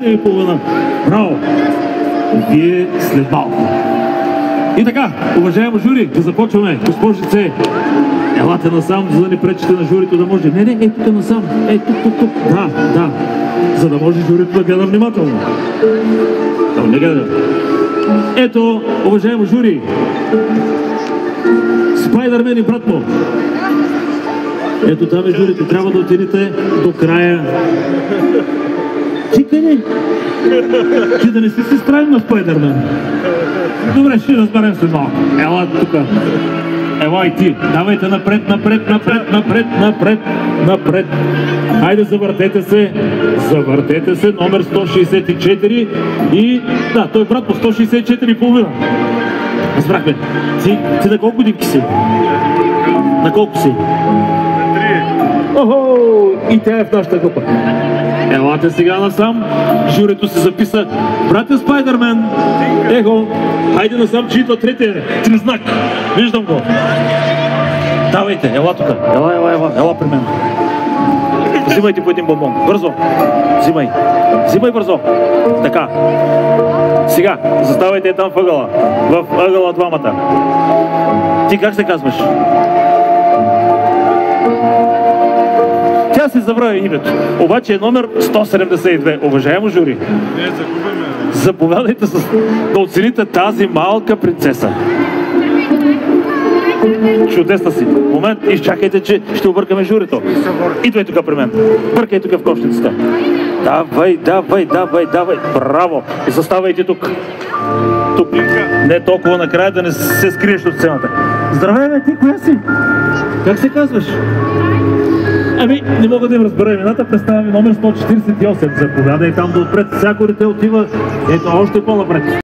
и половина. Браво! Вие след малко. И така, уважаемо жури, да започваме. Госпожице, елате насам, за да не пречите на журито да може. Не, ей тук насам. Ей, тук. Да. За да може журито да гледа внимателно. Да не гледа. Ето, уважаемо жури, Спайдърмен и брат му. Ето там е журито. Трябва да отидете до края. Чикай! Ти да не си сестраем на Спайдърмен. Добре, ще разберем след малко. Ела тук. Ела и ти. Давайте напред. Хайде, завъртете се. Номер 164. И да, той брат по 164,5. Разбрахме. Ти на колко годинки си? На колко си? Охо! И тя е в нашата група. Елате сега насам. Журито се записа. Братя Спайдърмен. Ехо. Хайде насам, че идва третия тризнак. Виждам го. Давайте, ела тук. Ела при мен. Взимайте по един бомбон. Бързо. Взимай бързо. Така. Сега, заставайте там в ъгъла. В ъгъла двамата. Ти как се казваш? Тя се забравя името. Обаче е номер 172. Уважаемо жури. Заповядайте да оцените тази малка принцеса. Чудесна си. Момент, изчакайте, че ще объркаме журито. Идвай тук при мен. Бъркай тук в кошницата. Давай. Браво. И заставайте тук. Тук. Не толкова накрая да не се скриеш от сцената. Здравей, бе, ти коя си? Как се казваш? Ами, не мога да им разбера имената, представяме номер 148. Заповядай там да отпред. Всяко дете отива, ето още по-напред.